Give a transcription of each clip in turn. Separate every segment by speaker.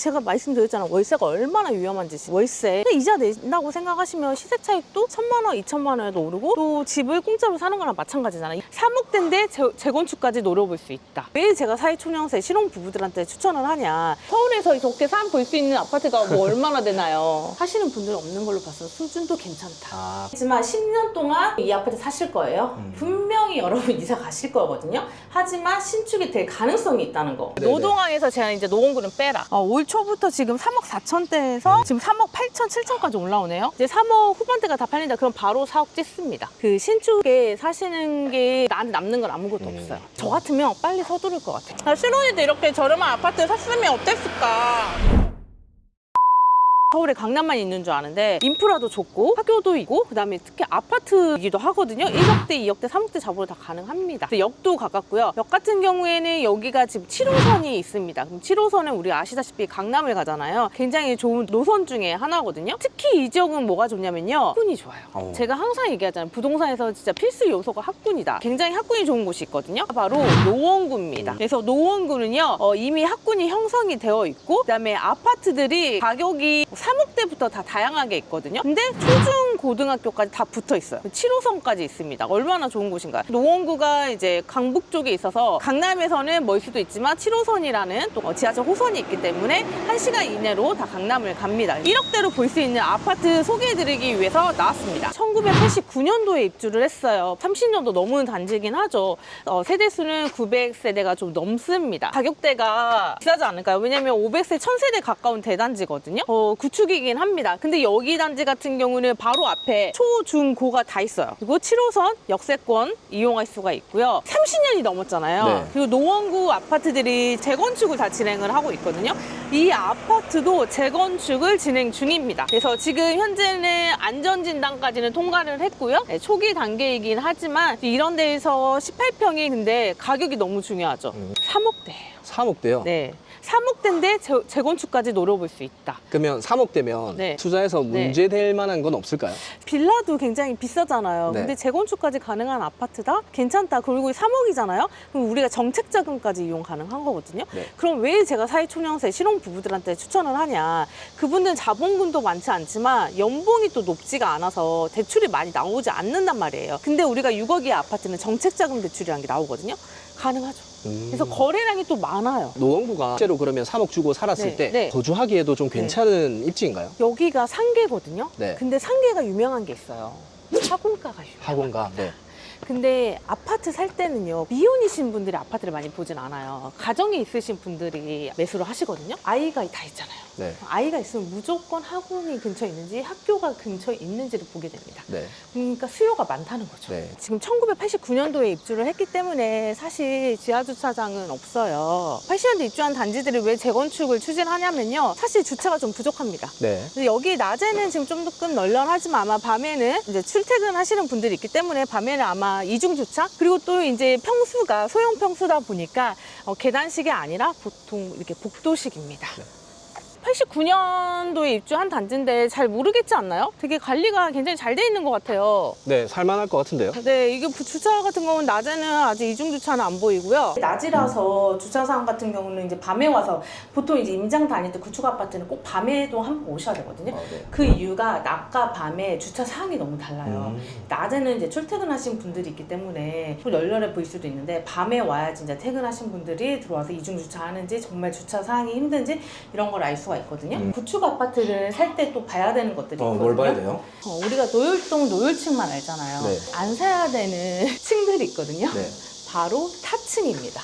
Speaker 1: 제가 말씀드렸잖아요. 월세가 얼마나 위험한지. 월세 이자 낸다고 생각하시면 시세 차익도 1,000만 원, 2,000만 원에도 오르고 또 집을 공짜로 사는 거랑 마찬가지잖아요. 3억대인데 재건축까지 노려볼 수 있다. 왜 제가 사회초년생 신혼부부들한테 추천을 하냐. 서울에서 이렇게 산 볼 수 있는 아파트가 뭐 얼마나 되나요? 하시는 분들은 없는 걸로 봐서 수준도 괜찮다. 하지만 10년 동안 이 아파트 사실 거예요. 분명히 여러분 이사 가실 거거든요. 하지만 신축이 될 가능성이 있다는 거.
Speaker 2: 네네.
Speaker 1: 노동항에서 제가 이제 노원구는 빼라. 올 초부터 지금 3억 4천대에서 지금 3억 8천, 7천까지 올라오네요. 이제 3억 후반대가 다 팔린다. 그럼 바로 4억 찍습니다. 그 신축에 사시는 게 나한테 남는 건 아무것도 없어요. 저 같으면 빨리 서두를 것 같아요. 신혼일 때 이렇게 저렴한 아파트 샀으면 어땠을까? 서울에 강남만 있는 줄 아는데 인프라도 좋고 학교도 있고 그다음에 특히 아파트이기도 하거든요. 1억대, 2억대, 3억대 잡으러 다 가능합니다. 역도 가깝고요. 역 같은 경우에는 여기가 지금 7호선이 있습니다. 그럼 7호선은 우리 아시다시피 강남을 가잖아요. 굉장히 좋은 노선 중에 하나거든요. 특히 이 지역은 뭐가 좋냐면요. 학군이 좋아요. 제가 항상 얘기하잖아요. 부동산에서 진짜 필수 요소가 학군이다. 굉장히 학군이 좋은 곳이 있거든요. 바로 노원구입니다. 그래서 노원구는요. 이미 학군이 형성이 되어 있고 그다음에 아파트들이 가격이 3억대부터 다 다양하게 있거든요. 근데 초중 고등학교까지 다 붙어 있어요. 7호선까지 있습니다. 얼마나 좋은 곳인가요? 노원구가 이제 강북 쪽에 있어서 강남에서는 멀 수도 있지만 7호선이라는 또 지하철 호선이 있기 때문에 1시간 이내로 다 강남을 갑니다. 1억대로 볼 수 있는 아파트 소개해드리기 위해서 나왔습니다. 1989년도에 입주를 했어요. 30년도 넘은 단지이긴 하죠. 세대수는 900세대가 좀 넘습니다. 가격대가 비싸지 않을까요? 왜냐면 500세, 1000세대 가까운 대단지거든요. 구축이긴 합니다. 근데 여기 단지 같은 경우는 바로 앞에 초, 중, 고가 다 있어요. 그리고 7호선 역세권 이용할 수가 있고요. 30년이 넘었잖아요.
Speaker 2: 네.
Speaker 1: 그리고 노원구 아파트들이 재건축을 다 진행을 하고 있거든요. 이 아파트도 재건축을 진행 중입니다. 그래서 지금 현재는 안전진단까지는 통과를 했고요. 네, 초기 단계이긴 하지만 이런 데에서 18평이 근데 가격이 너무 중요하죠. 3억대예요.
Speaker 2: 3억대요?
Speaker 1: 네. 3억대인데 재건축까지 노려볼 수 있다.
Speaker 2: 그러면 3억대면
Speaker 1: 네.
Speaker 2: 투자해서 문제될 만한 건 없을까요?
Speaker 1: 빌라도 굉장히 비싸잖아요.
Speaker 2: 네.
Speaker 1: 근데 재건축까지 가능한 아파트다? 괜찮다. 그리고 3억이잖아요? 그럼 우리가 정책 자금까지 이용 가능한 거거든요.
Speaker 2: 네.
Speaker 1: 그럼 왜 제가 사회초년생 신혼부부들한테 추천을 하냐. 그분들은 자본금도 많지 않지만 연봉이 또 높지가 않아서 대출이 많이 나오지 않는단 말이에요. 근데 우리가 6억의 아파트는 정책 자금 대출이라는 게 나오거든요. 가능하죠. 그래서 거래량이 또 많아요.
Speaker 2: 노원구가 실제로 그러면 3억 주고 살았을
Speaker 1: 네,
Speaker 2: 때
Speaker 1: 네.
Speaker 2: 거주하기에도 좀 괜찮은 입지인가요?
Speaker 1: 여기가 상계거든요.
Speaker 2: 네.
Speaker 1: 근데 상계가 유명한 게 있어요. 학원가가 유명해요.
Speaker 2: 학원가. 네.
Speaker 1: 근데 아파트 살 때는요, 미혼이신 분들이 아파트를 많이 보진 않아요. 가정이 있으신 분들이 매수를 하시거든요. 아이가 다 있잖아요.
Speaker 2: 네.
Speaker 1: 아이가 있으면 무조건 학원이 근처에 있는지 학교가 근처에 있는지를 보게 됩니다.
Speaker 2: 네.
Speaker 1: 그러니까 수요가 많다는 거죠.
Speaker 2: 네.
Speaker 1: 지금 1989년도에 입주를 했기 때문에 사실 지하주차장은 없어요. 80년대 입주한 단지들이 왜 재건축을 추진하냐면요, 사실 주차가 좀 부족합니다.
Speaker 2: 네.
Speaker 1: 근데 여기 낮에는 지금 좀 조금 널널하지만 아마 밤에는 이제 출퇴근 하시는 분들이 있기 때문에 밤에는 아마 이중 주차, 그리고 또 이제 평수가 소형 평수다 보니까 계단식이 아니라 보통 이렇게 복도식입니다.
Speaker 2: 네.
Speaker 1: 89년도에 입주한 단지인데 잘 모르겠지 않나요? 되게 관리가 굉장히 잘 돼 있는 것 같아요.
Speaker 2: 네, 살만할 것 같은데요?
Speaker 1: 네, 이게 주차 같은 경우는 낮에는 아직 이중 주차는 안 보이고요. 낮이라서 주차장 같은 경우는 이제 밤에 와서 보통 이제 임장 다닐 때 구축 아파트는 꼭 밤에도 한 번 오셔야 되거든요.
Speaker 2: 네.
Speaker 1: 그 이유가 낮과 밤에 주차 사항이 너무 달라요. 낮에는 이제 출퇴근하신 분들이 있기 때문에 좀 널널해 보일 수도 있는데 밤에 와야지 이제 퇴근하신 분들이 들어와서 이중 주차하는지 정말 주차 사항이 힘든지 이런 걸 알 수가 있거든요. 구축 아파트를 살 때 또 봐야 되는 것들이 있거든요.
Speaker 2: 뭘 봐야 돼요?
Speaker 1: 우리가 노율동 노율층만 알잖아요.
Speaker 2: 네.
Speaker 1: 안 사야 되는 층들이 있거든요.
Speaker 2: 네.
Speaker 1: 바로 탑층입니다.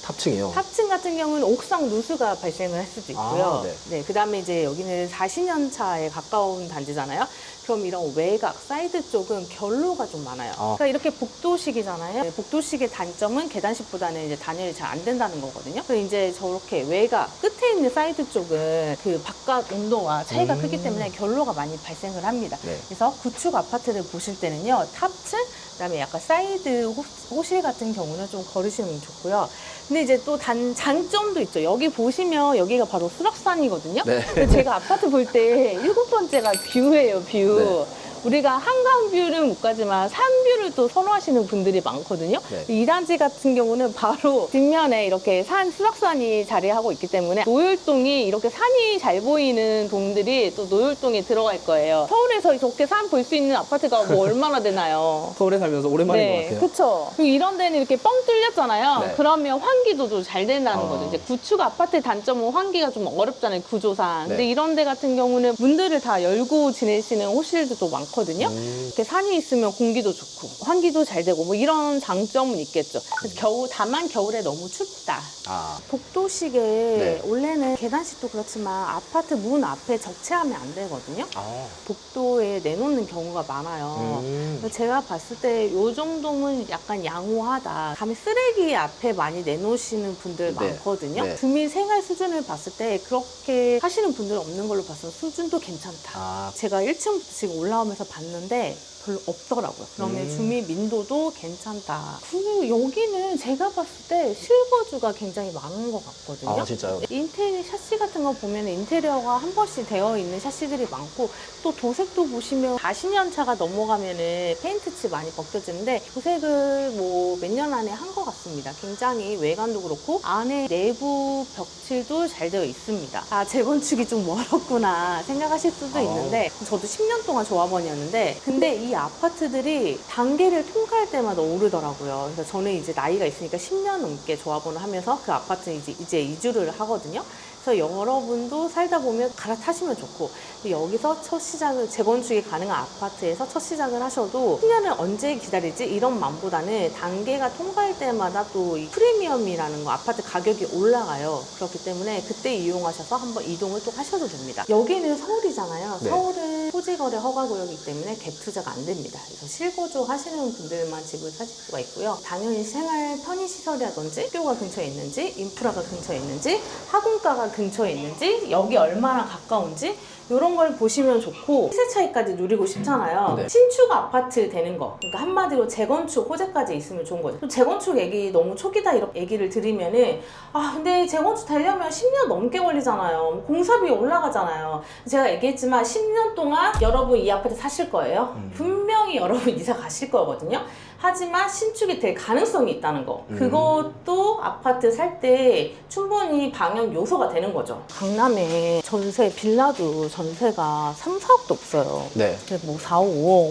Speaker 2: 탑층이요?
Speaker 1: 탑층 같은 경우는 옥상 누수가 발생을 할 수도 있고요.
Speaker 2: 네.
Speaker 1: 그다음에 이제 여기는 40년 차에 가까운 단지잖아요. 그럼 이런 외곽, 사이드 쪽은 결로가 좀 많아요. 그러니까 이렇게 복도식이잖아요. 복도식의 단점은 계단식보다는 이제 단열이 잘 안 된다는 거거든요. 그래서 이제 저렇게 외곽, 끝에 있는 사이드 쪽은 그 바깥 온도와 차이가 크기 때문에 결로가 많이 발생을 합니다.
Speaker 2: 네.
Speaker 1: 그래서 구축 아파트를 보실 때는요, 탑층, 그다음에 약간 사이드 호실 같은 경우는 좀 걸으시면 좋고요. 근데 이제 또 장점도 있죠. 여기 보시면 여기가 바로 수락산이거든요.
Speaker 2: 네.
Speaker 1: 제가 아파트 볼 때 7번째가 뷰예요, 뷰.
Speaker 2: 네.
Speaker 1: 우리가 한강뷰는 못 가지만 산뷰를 또 선호하시는 분들이 많거든요.
Speaker 2: 네.
Speaker 1: 이 단지 같은 경우는 바로 뒷면에 이렇게 수락산이 자리하고 있기 때문에 노율동이 이렇게 산이 잘 보이는 동들이 또 노율동에 들어갈 거예요. 서울에서 이렇게 산 볼 수 있는 아파트가 뭐 얼마나 되나요?
Speaker 2: 서울에 살면서 오랜만인 것 같아요.
Speaker 1: 그쵸. 그리고 이런 데는 이렇게 뻥 뚫렸잖아요.
Speaker 2: 네.
Speaker 1: 그러면 환기도 잘 된다는
Speaker 2: 아.
Speaker 1: 거죠. 이제 구축 아파트의 단점은 환기가 좀 어렵잖아요, 구조상. 근데
Speaker 2: 네.
Speaker 1: 이런 데 같은 경우는 문들을 다 열고 지내시는 호실들도 많거든요. 이렇게 산이 있으면 공기도 좋고 환기도 잘 되고 뭐 이런 장점은 있겠죠. 그래서 다만 겨울에 너무 춥다.
Speaker 2: 아,
Speaker 1: 복도식에
Speaker 2: 네.
Speaker 1: 원래는 계단식도 그렇지만 아파트 문 앞에 적재하면 안 되거든요.
Speaker 2: 아.
Speaker 1: 복도에 내놓는 경우가 많아요. 그래서 제가 봤을 때 이 정도면 약간 양호하다. 다음에 쓰레기 앞에 많이 내놓으시는 분들
Speaker 2: 네.
Speaker 1: 많거든요.
Speaker 2: 네.
Speaker 1: 주민 생활 수준을 봤을 때 그렇게 하시는 분들 없는 걸로 봤을 때 수준도 괜찮다.
Speaker 2: 아.
Speaker 1: 제가 1층부터 지금 올라오면서 봤는데 별로 없더라고요. 그러면 주민 민도도 괜찮다. 그리고 여기는 제가 봤을 때 실거주가 굉장히 많은 것 같거든요.
Speaker 2: 아, 진짜요?
Speaker 1: 인테리어 샤시 같은 거 보면 인테리어가 한 번씩 되어 있는 샤시들이 많고 또 도색도 보시면 40년 차가 넘어가면은 페인트칠 많이 벗겨지는데 도색을 뭐 몇 년 안에 한 것 같습니다. 굉장히 외관도 그렇고 안에 내부 벽칠도 잘 되어 있습니다. 아, 재건축이 좀 멀었구나 생각하실 수도 있는데 저도 10년 동안 조합원이었는데 근데 이 아파트들이 단계를 통과할 때마다 오르더라고요. 그래서 저는 이제 나이가 있으니까 10년 넘게 조합원을 하면서 그 아파트에 이제 이주를 하거든요. 그래서 여러분도 살다 보면 갈아타시면 좋고 여기서 첫 시작을 재건축이 가능한 아파트에서 첫 시작을 하셔도 10년을 언제 기다리지 이런 마음보다는 단계가 통과할 때마다 또 이 프리미엄이라는 거 아파트 가격이 올라가요. 그렇기 때문에 그때 이용하셔서 한번 이동을 또 하셔도 됩니다. 여기는 서울이잖아요.
Speaker 2: 네.
Speaker 1: 서울은 토지거래 허가구역이기 때문에 갭 투자가 안 됩니다. 그래서 실거주 하시는 분들만 집을 사실 수가 있고요. 당연히 생활 편의시설이라든지 학교가 근처에 있는지 인프라가 근처에 있는지 학원가가 근처에 있는지 여기 얼마나 가까운지 이런 걸 보시면 좋고 시세 차이까지 누리고 싶잖아요.
Speaker 2: 네.
Speaker 1: 신축 아파트 되는 거 그러니까 한마디로 재건축 호재까지 있으면 좋은 거죠. 또 재건축 얘기 너무 초기다 이렇게 얘기를 드리면은 아 근데 재건축 되려면 10년 넘게 걸리잖아요. 공사비 올라가잖아요. 제가 얘기했지만 10년 동안 여러분 이 아파트 사실 거예요. 분명히 여러분 이사 가실 거거든요. 하지만 신축이 될 가능성이 있다는 거. 그것도 아파트 살 때 충분히 방역 요소가 되는 거죠. 강남에 전세, 빌라도 전세가 3, 4억도 없어요.
Speaker 2: 네.
Speaker 1: 근데 뭐 4, 5억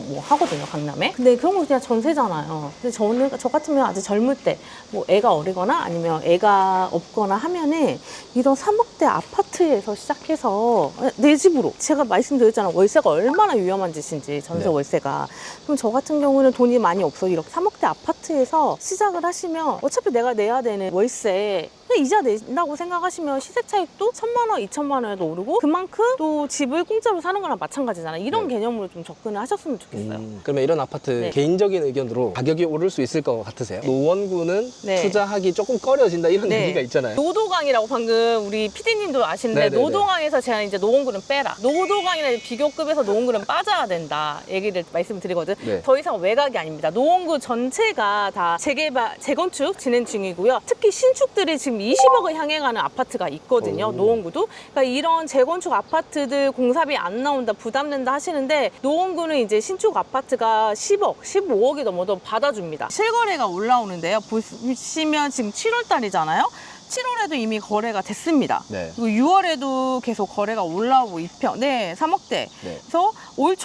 Speaker 1: 뭐 하거든요, 강남에. 근데 그런 거 그냥 전세잖아요. 근데 저 같으면 아직 젊을 때, 뭐 애가 어리거나 아니면 애가 없거나 하면은 이런 3억대 아파트에서 시작해서 내 집으로. 제가 말씀드렸잖아요. 월세가 얼마나 위험한 짓인지, 전세
Speaker 2: 네.
Speaker 1: 월세가. 그럼 저 같은 경우는 돈이 많이 없어. 이렇게 3억대 아파트에서 시작을 하시면 어차피 내가 내야 되는 월세 그냥 이자 낸다고 생각하시면 시세 차익도 1,000만 원, 2,000만 원에도 오르고 그만큼 또 집을 공짜로 사는 거랑 마찬가지잖아요. 이런
Speaker 2: 네.
Speaker 1: 개념으로 좀 접근을 하셨으면 좋겠어요.
Speaker 2: 그러면 이런 아파트
Speaker 1: 네.
Speaker 2: 개인적인 의견으로 가격이 오를 수 있을 것 같으세요? 노원구는
Speaker 1: 네.
Speaker 2: 투자하기 조금 꺼려진다 이런
Speaker 1: 네.
Speaker 2: 얘기가 있잖아요.
Speaker 1: 노도강이라고 방금 우리 PD님도 아시는데
Speaker 2: 네네네.
Speaker 1: 노도강에서 제가 이제 노원구는 빼라. 노도강이나 비교급에서 노원구는 빠져야 된다. 얘기를 말씀드리거든.
Speaker 2: 네.
Speaker 1: 더 이상 외곽이 아닙니다. 노원구 전체가 다 재개발, 재건축 진행 중이고요. 특히 신축들이 지금 20억을 향해 가는 아파트가 있거든요.
Speaker 2: 오.
Speaker 1: 노원구도. 그러니까 이런 재건축 아파트들 공사비 안 나온다, 부담된다 하시는데 노원구는 이제 신축 아파트가 10억, 15억이 넘어도 받아줍니다. 실거래가 올라오는데요. 보시면 지금 7월 달이잖아요. 7월에도 이미 거래가 됐습니다.
Speaker 2: 네.
Speaker 1: 그리고 6월에도 계속 거래가 올라오고 있죠. 네, 3억대.
Speaker 2: 네.
Speaker 1: 그래서 올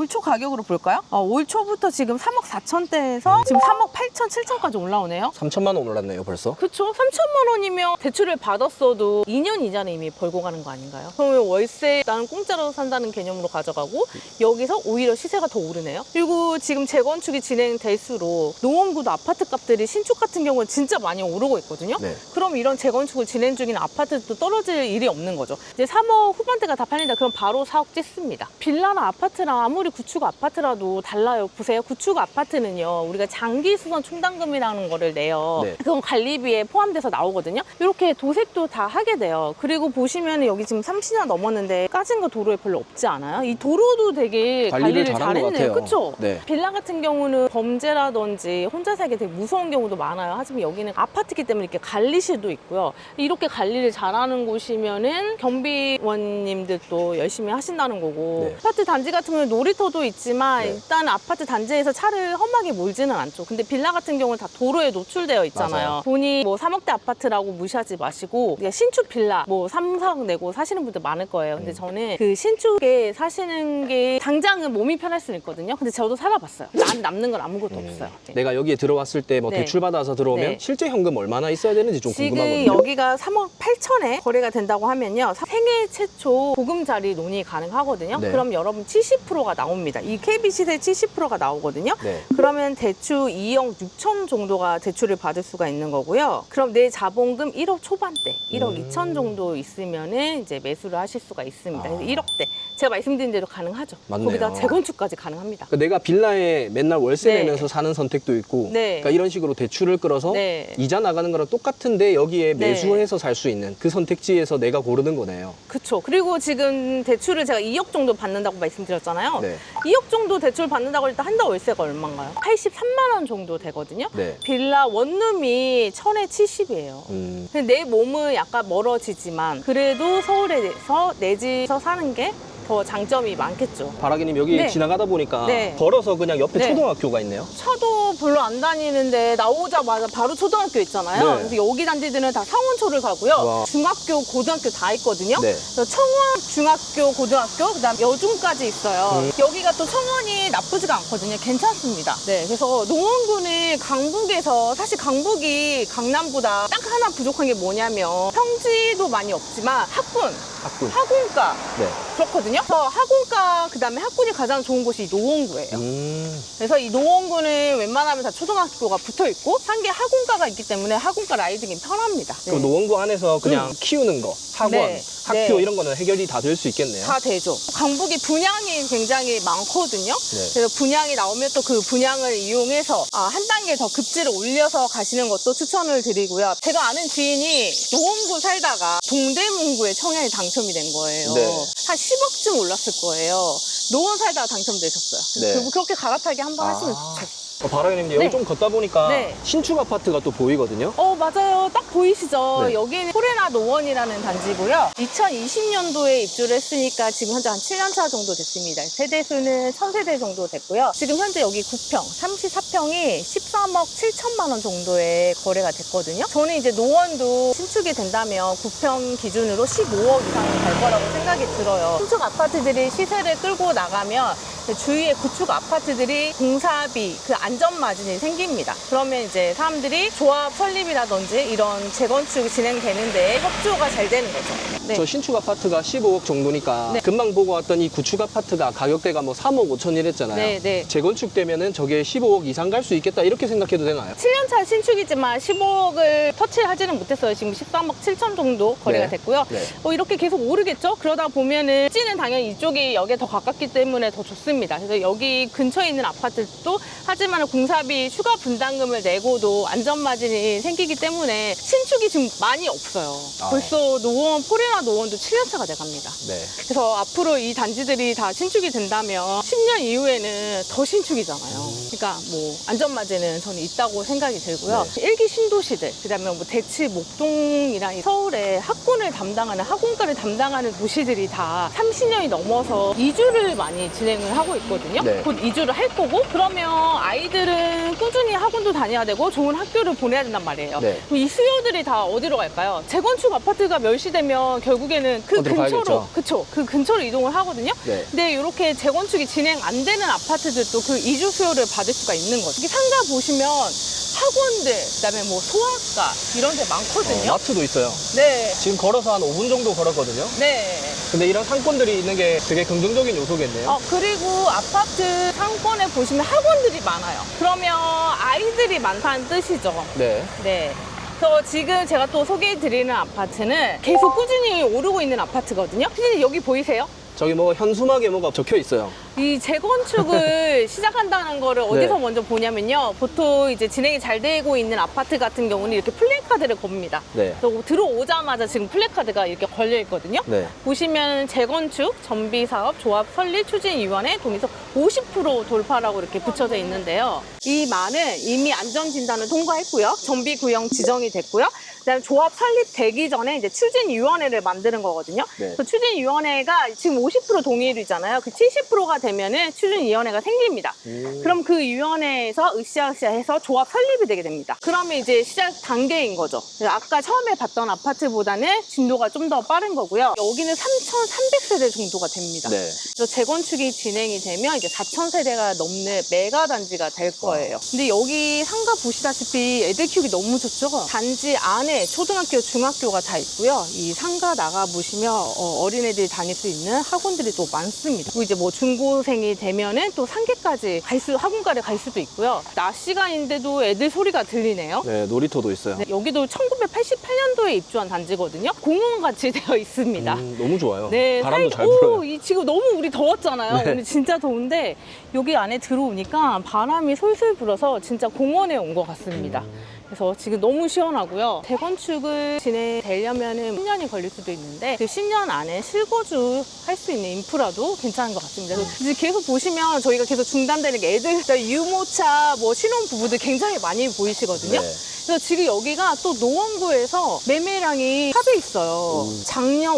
Speaker 1: 초 가격으로 볼까요? 올 초부터 지금 3억 4천대에서 지금 3억 8천, 7천까지 올라오네요.
Speaker 2: 3천만 원 올랐네요, 벌써.
Speaker 1: 그쵸? 3천만 원이면 대출을 받았어도 2년 이자는 이미 벌고 가는 거 아닌가요? 그러면 월세 나는 공짜로 산다는 개념으로 가져가고 여기서 오히려 시세가 더 오르네요. 그리고 지금 재건축이 진행될수록 노원구도 아파트 값들이 신축 같은 경우는 진짜 많이 오르고 있거든요.
Speaker 2: 네.
Speaker 1: 그럼 이런 재건축을 진행 중인 아파트도 떨어질 일이 없는 거죠. 이제 3억 후반대가 다 팔린다. 그럼 바로 4억 찍습니다. 빌라나 아파트랑 아무리 구축 아파트라도 달라요. 보세요. 구축 아파트는요. 우리가 장기 수선 충당금이라는 거를 내요.
Speaker 2: 네.
Speaker 1: 그건 관리비에 포함돼서 나오거든요. 이렇게 도색도 다 하게 돼요. 그리고 보시면 여기 지금 30년 넘었는데 까진 거 도로에 별로 없지 않아요? 이 도로도 되게 관리를
Speaker 2: 잘한 것
Speaker 1: 잘했네요.
Speaker 2: 같아요.
Speaker 1: 그쵸?
Speaker 2: 네.
Speaker 1: 빌라 같은 경우는 범죄라든지 혼자 살기 되게 무서운 경우도 많아요. 하지만 여기는 아파트이기 때문에 이렇게 관리실도 있고 있고요. 이렇게 관리를 잘하는 곳이면은 경비원님들도 열심히 하신다는 거고
Speaker 2: 네.
Speaker 1: 아파트 단지 같은 경우는 놀이터도 있지만
Speaker 2: 네.
Speaker 1: 일단 아파트 단지에서 차를 험하게 몰지는 않죠. 근데 빌라 같은 경우는 다 도로에 노출되어 있잖아요.
Speaker 2: 맞아요.
Speaker 1: 돈이 뭐 3억대 아파트라고 무시하지 마시고 그냥 신축 빌라 뭐 3, 4억 내고 사시는 분들 많을 거예요. 근데 저는 그 신축에 사시는 게 당장은 몸이 편할 수는 있거든요. 근데 저도 살아봤어요. 나한테 남는 건 아무것도 없어요. 네.
Speaker 2: 내가 여기에 들어왔을 때 뭐
Speaker 1: 네.
Speaker 2: 대출 받아서 들어오면
Speaker 1: 네.
Speaker 2: 실제 현금 얼마나 있어야 되는지 좀
Speaker 1: 지금
Speaker 2: 궁금하거든요.
Speaker 1: 여기가 3억 8천에 거래가 된다고 하면요. 생애 최초 보금자리 논의 가능하거든요.
Speaker 2: 네.
Speaker 1: 그럼 여러분 70%가 나옵니다. 이 KB 시세 70%가 나오거든요.
Speaker 2: 네.
Speaker 1: 그러면 대출 2억 6천 정도가 대출을 받을 수가 있는 거고요. 그럼 내 자본금 1억 초반대, 1억 2천 정도 있으면은 이제 매수를 하실 수가 있습니다. 그래서 1억대. 제가 말씀드린 대로 가능하죠.
Speaker 2: 맞네요.
Speaker 1: 거기다 재건축까지 가능합니다.
Speaker 2: 그러니까 내가 빌라에 맨날 월세
Speaker 1: 네.
Speaker 2: 내면서 사는 선택도 있고
Speaker 1: 네.
Speaker 2: 그러니까 이런 식으로 대출을 끌어서
Speaker 1: 네.
Speaker 2: 이자 나가는 거랑 똑같은데 여기에
Speaker 1: 네.
Speaker 2: 매수해서 살 수 있는 그 선택지에서 내가 고르는 거네요.
Speaker 1: 그쵸. 그리고 지금 대출을 제가 2억 정도 받는다고 말씀드렸잖아요.
Speaker 2: 네.
Speaker 1: 2억 정도 대출 받는다고 일단 한 달 월세가 얼마인가요? 83만 원 정도 되거든요.
Speaker 2: 네.
Speaker 1: 빌라 원룸이 1000에 70이에요. 근데 내 몸은 약간 멀어지지만 그래도 서울에서 내 집에서 사는 게 더 장점이 많겠죠.
Speaker 2: 바라기님 여기
Speaker 1: 네.
Speaker 2: 지나가다 보니까
Speaker 1: 네.
Speaker 2: 걸어서 그냥 옆에
Speaker 1: 네.
Speaker 2: 초등학교가 있네요.
Speaker 1: 차도 별로 안 다니는데 나오자마자 바로 초등학교 있잖아요.
Speaker 2: 네.
Speaker 1: 그래서 여기 단지들은 다 상원초를 가고요.
Speaker 2: 와.
Speaker 1: 중학교, 고등학교 다 있거든요.
Speaker 2: 네.
Speaker 1: 그래서 청원 중학교, 고등학교, 그다음 여중까지 있어요. 여기가 또 청원이 나쁘지가 않거든요. 괜찮습니다. 네, 그래서 노원구는 강북에서 사실 강북이 강남보다 딱 하나 부족한 게 뭐냐면 평지도 많이 없지만 학군, 학군가
Speaker 2: 네.
Speaker 1: 그렇거든요. 그래서 학군가 그다음에 학군이 가장 좋은 곳이 노원구예요. 그래서 이 노원구는 웬만하면 다 초등학교가 붙어 있고 상계 학군가가 있기 때문에 학군가 라이딩이 편합니다.
Speaker 2: 그럼 노원구 안에서 그냥 키우는 거, 학원,
Speaker 1: 네.
Speaker 2: 학교
Speaker 1: 네.
Speaker 2: 이런 거는 해결이 다 될 수 있겠네요.
Speaker 1: 다 되죠. 강북이 분양이 굉장히 많거든요.
Speaker 2: 네.
Speaker 1: 그래서 분양이 나오면 또 그 분양을 이용해서 한 단계 더 급지를 올려서 가시는 것도 추천을 드리고요. 제가 아는 지인이 노원구 살다가 동대문구에 청약이 당첨이 된 거예요.
Speaker 2: 네.
Speaker 1: 한 10억쯤 올랐을 거예요. 노원 살다가 당첨되셨어요.
Speaker 2: 네.
Speaker 1: 결국 그렇게 갈아타기 한번 하시면 좋죠.
Speaker 2: 바라기님 여기
Speaker 1: 네.
Speaker 2: 좀 걷다 보니까
Speaker 1: 네.
Speaker 2: 신축 아파트가 또 보이거든요.
Speaker 1: 맞아요. 딱 보이시죠?
Speaker 2: 네.
Speaker 1: 여기는 포레나 노원이라는 단지고요. 2020년도에 입주를 했으니까 지금 현재 한 7년 차 정도 됐습니다. 세대수는 1000세대 정도 됐고요. 지금 현재 여기 9평, 34평이 13억 7천만 원 정도에 거래가 됐거든요. 저는 이제 노원도 신축이 된다면 9평 기준으로 15억 이상은 갈 거라고 생각이 들어요. 신축 아파트들이 시세를 끌고 나가면 주위에 구축 아파트들이 공사비, 그 안전 마진이 생깁니다. 그러면 이제 사람들이 조합 설립이라든지 이런 재건축이 진행되는데 협조가 잘 되는 거죠. 네.
Speaker 2: 저 신축 아파트가 15억 정도니까
Speaker 1: 네.
Speaker 2: 금방 보고 왔던 이 구축 아파트가 가격대가 뭐 3억 5천 이랬잖아요.
Speaker 1: 네, 네.
Speaker 2: 재건축되면은 저게 15억 이상 갈 수 있겠다 이렇게 생각해도 되나요?
Speaker 1: 7년차 신축이지만 15억을 터치하지는 못했어요. 지금 13억 7천 정도 거래가
Speaker 2: 네.
Speaker 1: 됐고요.
Speaker 2: 네.
Speaker 1: 이렇게 계속 오르겠죠? 그러다 보면은 찌는 당연히 이쪽이 역에 더 가깝기 때문에 더 좋습니다. 그래서 여기 근처에 있는 아파트도 하지만 공사비 추가 분담금을 내고도 안전마진이 생기기 때문에 신축이 지금 많이 없어요. 벌써 노원, 포레나 노원도 7년차가 돼갑니다.
Speaker 2: 네.
Speaker 1: 그래서 앞으로 이 단지들이 다 신축이 된다면 10년 이후에는 더 신축이잖아요. 그러니까 뭐 안전마진은 저는 있다고 생각이 들고요. 일기 신도시들, 그다음에 뭐 대치, 목동이랑 서울에 학군을 담당하는 학원가를 담당하는 도시들이 다 30년이 넘어서 이주를 많이 진행을 하고 있거든요.
Speaker 2: 네.
Speaker 1: 곧 이주를 할 거고 그러면 아이들은 꾸준히 학원도 다녀야 되고 좋은 학교를 보내야 된단 말이에요.
Speaker 2: 네.
Speaker 1: 그럼 이 수요들이 다 어디로 갈까요? 재건축 아파트가 멸시되면 결국에는 그
Speaker 2: 어디로
Speaker 1: 근처로
Speaker 2: 가야겠죠.
Speaker 1: 그쵸, 그 근처로 이동을 하거든요.
Speaker 2: 네.
Speaker 1: 근데 이렇게 재건축이 진행 안 되는 아파트들도 그 이주 수요를 받을 수가 있는 거죠. 이게 상가 보시면 학원들, 그다음에 뭐 소아과 이런 데 많거든요.
Speaker 2: 마트도 있어요.
Speaker 1: 네,
Speaker 2: 지금 걸어서 한 5분 정도 걸었거든요.
Speaker 1: 네.
Speaker 2: 근데 이런 상권들이 있는 게 되게 긍정적인 요소겠네요.
Speaker 1: 그리고 아파트 상권에 보시면 학원들이 많아요. 그러면 아이들이 많다는 뜻이죠.
Speaker 2: 네.
Speaker 1: 네. 그래서 지금 제가 또 소개해드리는 아파트는 계속 꾸준히 오르고 있는 아파트거든요. 피디님 여기 보이세요?
Speaker 2: 저기 뭐 현수막에 뭐가 적혀 있어요.
Speaker 1: 이 재건축을 시작한다는 거를 어디서
Speaker 2: 네.
Speaker 1: 먼저 보냐면요. 보통 이제 진행이 잘 되고 있는 아파트 같은 경우는 이렇게 플래카드를 겁니다.
Speaker 2: 네.
Speaker 1: 그래서 들어오자마자 지금 플래카드가 이렇게 걸려 있거든요.
Speaker 2: 네.
Speaker 1: 보시면 재건축, 정비사업, 조합 설립, 추진위원회 동의서 50% 돌파라고 이렇게 붙여져 있는데요. 이 말은 이미 안전진단을 통과했고요. 정비구역 지정이 됐고요. 그다음에 조합 설립되기 전에 이제 추진위원회를 만드는 거거든요.
Speaker 2: 네.
Speaker 1: 그래서 추진위원회가 지금 50% 동의율이잖아요. 그 70%가 되면은 추진위원회가 생깁니다. 그럼 그 위원회에서 으쌰으쌰 해서 조합 설립이 되게 됩니다. 그러면 이제 시작 단계인 거죠. 그래서 아까 처음에 봤던 아파트보다는 진도가 좀 더 빠른 거고요. 여기는 3,300세대 정도가 됩니다.
Speaker 2: 네.
Speaker 1: 그래서 재건축이 진행이 되면 이제 4,000세대가 넘는 메가 단지가 될 거예요. 근데 여기 상가 보시다시피 애들 키우기 너무 좋죠. 단지 안에 초등학교, 중학교가 다 있고요. 이 상가 나가 보시면 어린애들이 다닐 수 있는 학원들이 또 많습니다. 그리고 이제 뭐 중고생이 되면은 또 상계까지 학원까지 갈 수도 있고요. 낮 시간인데도 애들 소리가 들리네요.
Speaker 2: 네, 놀이터도 있어요.
Speaker 1: 네, 여기도 1988년도에 입주한 단지거든요. 공원같이 되어 있습니다.
Speaker 2: 너무 좋아요.
Speaker 1: 네,
Speaker 2: 바람도 잘 불어요.
Speaker 1: 지금 너무 우리 더웠잖아요.
Speaker 2: 네.
Speaker 1: 오늘 진짜 더운데 여기 안에 들어오니까 바람이 솔솔 불어서 진짜 공원에 온 것 같습니다. 그래서 지금 너무 시원하고요. 재건축을 진행되려면 10년이 걸릴 수도 있는데 그 10년 안에 실거주 할 수 있는 인프라도 괜찮은 것 같습니다. 그래서 이제 계속 보시면 저희가 계속 중단되는 게 애들 유모차 뭐 신혼부부들 굉장히 많이 보이시거든요.
Speaker 2: 네.
Speaker 1: 그래서 지금 여기가 또 노원구에서 매매량이 탑에 있어요.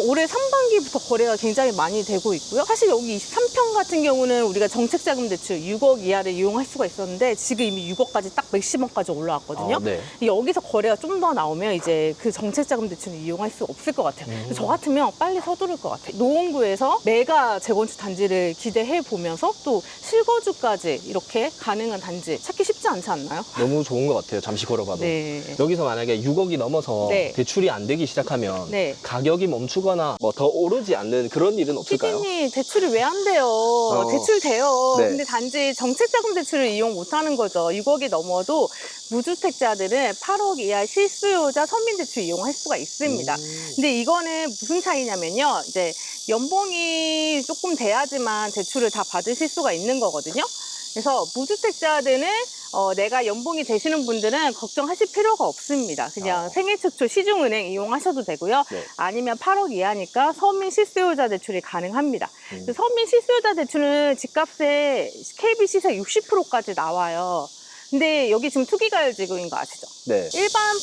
Speaker 1: 올해 상반기부터 거래가 굉장히 많이 되고 있고요. 사실 여기 23평 같은 경우는 우리가 정책자금 대출 6억 이하를 이용할 수가 있었는데 지금 이미 6억까지 딱 맥시멈까지 올라왔거든요.
Speaker 2: 네.
Speaker 1: 여기서 거래가 좀 더 나오면 이제 그 정책자금 대출을 이용할 수 없을 것 같아요. 저 같으면 빨리 서두를 것 같아요. 노원구에서 메가 재건축 단지를 기대해 보면서 또 실거주까지 이렇게 가능한 단지 찾기 쉽지 않지 않나요?
Speaker 2: 너무 좋은 것 같아요. 잠시 걸어봐도.
Speaker 1: 네.
Speaker 2: 여기서 만약에 6억이 넘어서
Speaker 1: 네.
Speaker 2: 대출이 안 되기 시작하면
Speaker 1: 네.
Speaker 2: 가격이 멈추거나 뭐 더 오르지 않는 그런 일은 없을까요?
Speaker 1: 피디님 대출이 왜 안 돼요? 대출 돼요.
Speaker 2: 네.
Speaker 1: 근데 단지 정책자금 대출을 이용 못하는 거죠. 6억이 넘어도 무주택자들은 8억 이하 실수요자 서민대출 이용할 수가 있습니다. 근데 이거는 무슨 차이냐면요. 이제 연봉이 조금 돼야지만 대출을 다 받으실 수가 있는 거거든요. 그래서 무주택자들은 내가 연봉이 되시는 분들은 걱정하실 필요가 없습니다. 그냥 생애 최초 시중은행 이용하셔도 되고요.
Speaker 2: 네.
Speaker 1: 아니면 8억 이하니까 서민 실수요자 대출이 가능합니다. 서민 실수요자 대출은 집값의 KB 시세 60%까지 나와요. 근데 여기 지금 투기가열지구인 거 아시죠?
Speaker 2: 네.
Speaker 1: 일반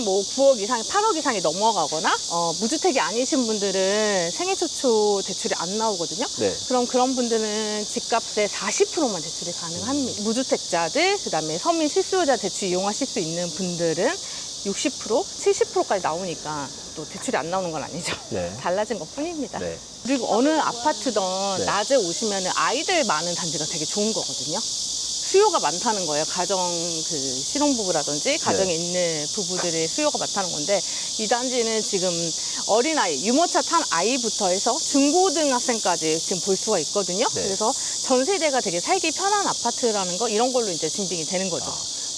Speaker 1: 뭐 9억 이상, 8억 이상이 넘어가거나 무주택이 아니신 분들은 생애 초초 대출이 안 나오거든요.
Speaker 2: 네.
Speaker 1: 그럼 그런 분들은 집값의 40%만 대출이 가능합니다. 무주택자들, 그다음에 서민 실수요자 대출 이용하실 수 있는 분들은 60%, 70%까지 나오니까 또 대출이 안 나오는 건 아니죠.
Speaker 2: 네.
Speaker 1: 달라진 것 뿐입니다.
Speaker 2: 네.
Speaker 1: 그리고 어느 아파트든
Speaker 2: 네.
Speaker 1: 낮에 오시면 아이들 많은 단지가 되게 좋은 거거든요. 수요가 많다는 거예요. 신혼부부라든지 가정에 있는 부부들의 수요가 많다는 건데 이 단지는 지금 어린아이, 유모차 탄 아이부터 해서 중고등학생까지 지금 볼 수가 있거든요.
Speaker 2: 네.
Speaker 1: 그래서 전 세대가 되게 살기 편한 아파트라는 거 이런 걸로 이제 증빙이 되는 거죠.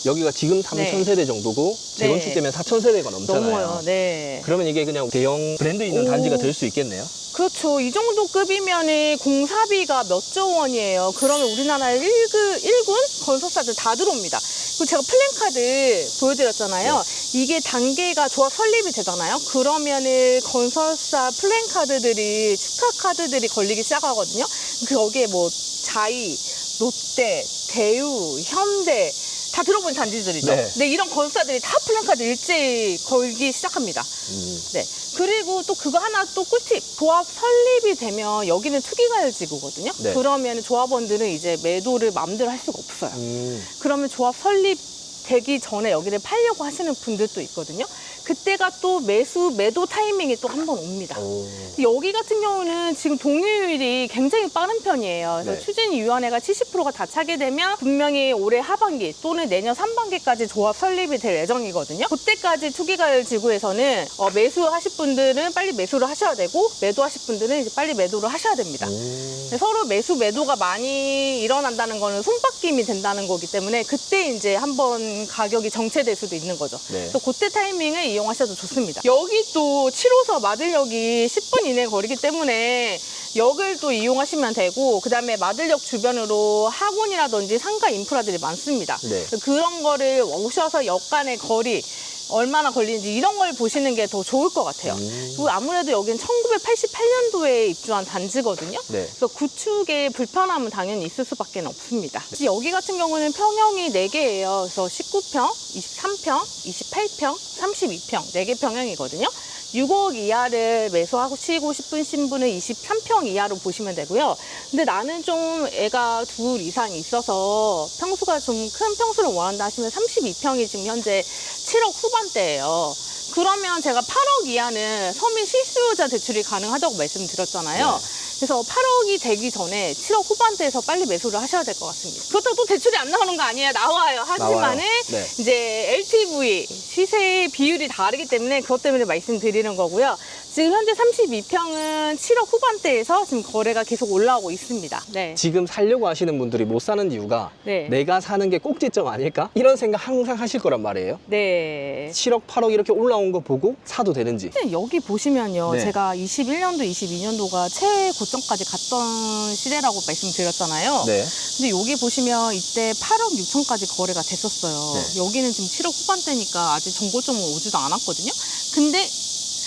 Speaker 2: 여기가 지금 3,000세대 정도고 재건축되면 4,000세대가 넘잖아요.
Speaker 1: 넘어요. 네.
Speaker 2: 그러면 이게 그냥 대형 브랜드 있는 단지가 될 수 있겠네요.
Speaker 1: 그렇죠. 이 정도 급이면 공사비가 몇 조 원이에요. 그러면 우리나라 1군 건설사들 다 들어옵니다. 그리고 제가 플랜카드 보여드렸잖아요. 이게 단계가 조합 설립이 되잖아요. 그러면은 건설사 플랜카드들이, 축하 카드들이 걸리기 시작하거든요. 거기에 뭐 자이, 롯데, 대우, 현대 다 들어본 단지들이죠.
Speaker 2: 네.
Speaker 1: 네, 이런 건설사들이 다 플랜카드 일제히 걸기 시작합니다. 네. 그리고 또 그거 하나 또 꿀팁. 조합 설립이 되면 여기는 투기가열지구거든요.
Speaker 2: 네.
Speaker 1: 그러면 조합원들은 이제 매도를 마음대로 할 수가 없어요. 그러면 조합 설립되기 전에 여기를 팔려고 하시는 분들도 있거든요. 그때가 또 매도 타이밍이 또 한 번 옵니다. 여기 같은 경우는 지금 동의율이 굉장히 빠른 편이에요. 그래서
Speaker 2: 네.
Speaker 1: 추진위원회가 70%가 다 차게 되면 분명히 올해 하반기 또는 내년 상반기까지 조합 설립이 될 예정이거든요. 그때까지 투기가열 지구에서는 매수하실 분들은 빨리 매수를 하셔야 되고 매도하실 분들은 이제 빨리 매도를 하셔야 됩니다. 서로 매도가 많이 일어난다는 거는 손바뀜이 된다는 거기 때문에 그때 이제 한번 가격이 정체될 수도 있는 거죠.
Speaker 2: 네.
Speaker 1: 그래서 그때 타이밍을 이용하셔도 좋습니다. 여기 또 7호선 마들역이 10분 이내 거리기 때문에 역을 또 이용하시면 되고, 그 다음에 마들역 주변으로 학원이라든지 상가 인프라들이 많습니다.
Speaker 2: 네.
Speaker 1: 그런 거를 오셔서 역 간의 거리, 얼마나 걸리는지 이런 걸 보시는 게 더 좋을 것 같아요. 그리고 아무래도 여기는 1988년도에 입주한 단지거든요.
Speaker 2: 네.
Speaker 1: 그래서 구축에 불편함은 당연히 있을 수밖에 없습니다. 여기 같은 경우는 평형이 4개예요. 그래서 19평, 23평, 28평, 32평, 4개 평형이거든요. 6억 이하를 매수하시고 싶으신 분은 23평 이하로 보시면 되고요. 근데 나는 좀 애가 둘 이상 있어서 평수가 좀 큰 평수를 원한다 하시면 32평이 지금 현재 7억 후반대예요. 그러면 제가 8억 이하는 서민 실수요자 대출이 가능하다고 말씀드렸잖아요.
Speaker 2: 네.
Speaker 1: 그래서 8억이 되기 전에 7억 후반대에서 빨리 매수를 하셔야 될 것 같습니다. 그렇다고 또 대출이 안 나오는 거 아니에요. 나와요. 하지만은
Speaker 2: 네.
Speaker 1: 이제 LTV 시세 비율이 다르기 때문에 그것 때문에 말씀드리는 거고요. 지금 현재 32평은 7억 후반대에서 지금 거래가 계속 올라오고 있습니다. 네.
Speaker 2: 지금 살려고 하시는 분들이 못 사는 이유가
Speaker 1: 네.
Speaker 2: 내가 사는 게 꼭지점 아닐까? 이런 생각 항상 하실 거란 말이에요.
Speaker 1: 네.
Speaker 2: 7억, 8억 이렇게 올라온 거 보고 사도 되는지.
Speaker 1: 여기 보시면요.
Speaker 2: 네.
Speaker 1: 제가 21년도, 22년도가 최고점까지 갔던 시대라고 말씀드렸잖아요.
Speaker 2: 네.
Speaker 1: 근데 여기 보시면 이때 8억 6천까지 거래가 됐었어요.
Speaker 2: 네.
Speaker 1: 여기는 지금 7억 후반대니까 아직 정고점은 오지도 않았거든요. 근데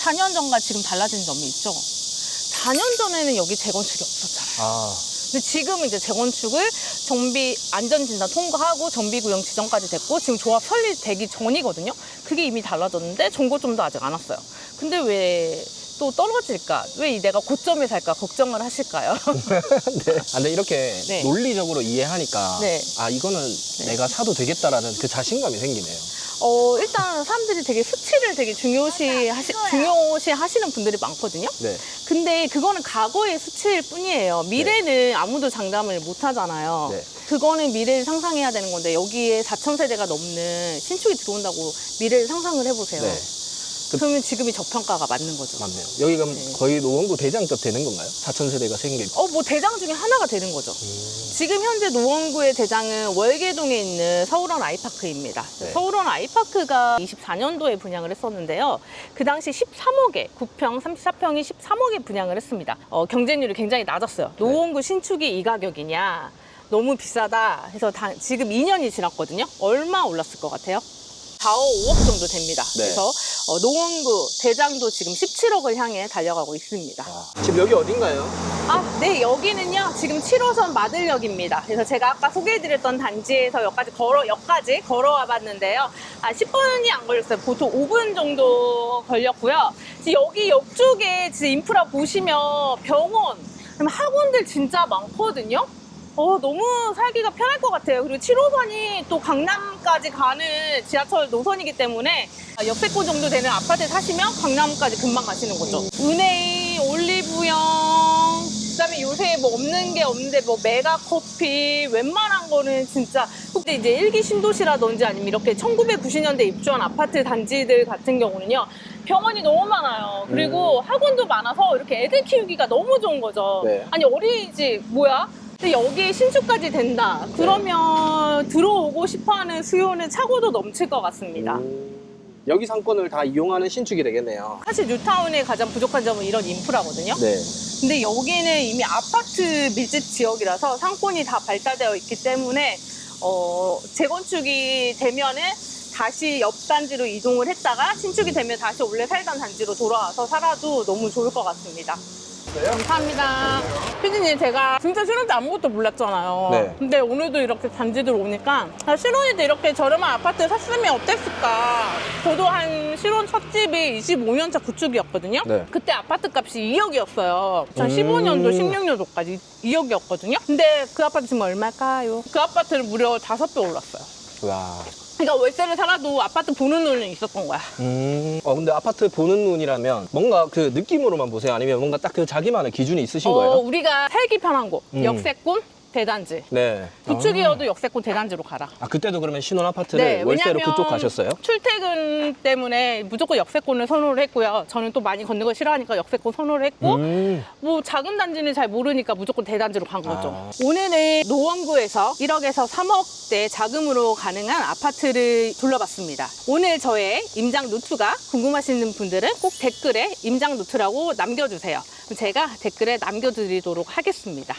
Speaker 1: 4년 전과 지금 달라진 점이 있죠. 4년 전에는 여기 재건축이 없었잖아요.
Speaker 2: 아,
Speaker 1: 근데 지금은 이제 재건축을 정비 안전진단 통과하고 정비구역 지정까지 됐고 지금 조합 설립되기 전이거든요. 그게 이미 달라졌는데 정고점도 아직 안 왔어요. 근데 왜 또 떨어질까? 왜 내가 고점에 살까? 걱정을 하실까요?
Speaker 2: 네. 아, 근데 이렇게
Speaker 1: 네.
Speaker 2: 논리적으로 이해하니까
Speaker 1: 네.
Speaker 2: 아, 이거는 내가 사도 되겠다라는 그 자신감이 생기네요.
Speaker 1: 일단 사람들이 되게 수치를 되게 중요시 하시는 분들이 많거든요.
Speaker 2: 네.
Speaker 1: 근데 그거는 과거의 수치일 뿐이에요. 미래는 아무도 장담을 못 하잖아요.
Speaker 2: 네.
Speaker 1: 그거는 미래를 상상해야 되는 건데 여기에 4,000세대가 넘는 신축이 들어온다고 미래를 상상을 해보세요.
Speaker 2: 네.
Speaker 1: 그러면 지금이 저평가가 맞는 거죠.
Speaker 2: 맞네요. 여기가
Speaker 1: 네.
Speaker 2: 거의 노원구 대장급 되는 건가요? 4,000세대가 생긴.
Speaker 1: 뭐 대장 중에 하나가 되는 거죠. 지금 현재 노원구의 대장은 월계동에 있는 서울원 아이파크입니다.
Speaker 2: 네.
Speaker 1: 서울원 아이파크가 24년도에 분양을 했었는데요. 그 당시 13억에 9평, 34평이 13억에 분양을 했습니다. 경쟁률이 굉장히 낮았어요. 노원구 신축이 이 가격이냐? 너무 비싸다 해서 지금 2년이 지났거든요. 얼마 올랐을 것 같아요? 4억, 5억 정도 됩니다.
Speaker 2: 네.
Speaker 1: 그래서 노원구 대장도 지금 17억을 향해 달려가고 있습니다.
Speaker 2: 지금 여기 어딘가요?
Speaker 1: 네, 여기는요, 지금 7호선 마들역입니다. 그래서 제가 아까 소개해드렸던 단지에서 역까지 걸어와 봤는데요. 10분이 안 걸렸어요. 보통 5분 정도 걸렸고요. 지금 여기 옆쪽에 지금 인프라 보시면 병원, 학원들 진짜 많거든요. 너무 살기가 편할 것 같아요. 그리고 7호선이 또 강남까지 가는 지하철 노선이기 때문에 역세권 정도 되는 아파트에 사시면 강남까지 금방 가시는 거죠. 은혜이, 올리브영, 그다음에 요새 뭐 없는 게 없는데 뭐 메가커피, 웬만한 거는 진짜. 근데 이제 1기 신도시라든지 아니면 이렇게 1990년대 입주한 아파트 단지들 같은 경우는요. 병원이 너무 많아요. 그리고 학원도 많아서 이렇게 애들 키우기가 너무 좋은 거죠.
Speaker 2: 네.
Speaker 1: 아니 어린이집 뭐야? 근데 여기에 신축까지 된다. 그러면 들어오고 싶어하는 수요는 차고도 넘칠 것 같습니다.
Speaker 2: 여기 상권을 다 이용하는 신축이 되겠네요.
Speaker 1: 사실 뉴타운의 가장 부족한 점은 이런 인프라거든요.
Speaker 2: 네.
Speaker 1: 근데 여기는 이미 아파트 밀집 지역이라서 상권이 다 발달되어 있기 때문에 재건축이 되면은 다시 옆 단지로 이동을 했다가 신축이 되면 다시 원래 살던 단지로 돌아와서 살아도 너무 좋을 것 같습니다. 감사합니다. 피디님, 제가 진짜 신혼 때 아무것도 몰랐잖아요.
Speaker 2: 네.
Speaker 1: 근데 오늘도 이렇게 단지들 오니까 신혼일 때 이렇게 저렴한 아파트 샀으면 어땠을까. 저도 한 신혼 첫 집이 25년차 구축이었거든요.
Speaker 2: 네.
Speaker 1: 그때 아파트 값이 2억이었어요. 2015년도, 16년도까지 2억이었거든요. 근데 그 아파트 지금 얼마일까요? 그 아파트는 무려 5배 올랐어요.
Speaker 2: 와.
Speaker 1: 그러니까 월세를 살아도 아파트 보는 눈은 있었던 거야.
Speaker 2: 근데 아파트 보는 눈이라면 뭔가 그 느낌으로만 보세요? 아니면 뭔가 딱 그 자기만의 기준이 있으신 거예요?
Speaker 1: 우리가 살기 편한 곳, 역세권, 대단지.
Speaker 2: 네.
Speaker 1: 구축이어도 역세권 대단지로 가라.
Speaker 2: 아, 그때도 그러면 신혼 아파트를
Speaker 1: 네,
Speaker 2: 월세로
Speaker 1: 왜냐면
Speaker 2: 그쪽 가셨어요?
Speaker 1: 출퇴근 때문에 무조건 역세권을 선호를 했고요. 저는 또 많이 걷는 걸 싫어하니까 역세권 선호를 했고 뭐 작은 단지는 잘 모르니까 무조건 대단지로 간 거죠.
Speaker 2: 아.
Speaker 1: 오늘은 노원구에서 1억에서 3억대 자금으로 가능한 아파트를 둘러봤습니다. 오늘 저의 임장 노트가 궁금하신 분들은 꼭 댓글에 임장 노트라고 남겨주세요. 제가 댓글에 남겨드리도록 하겠습니다.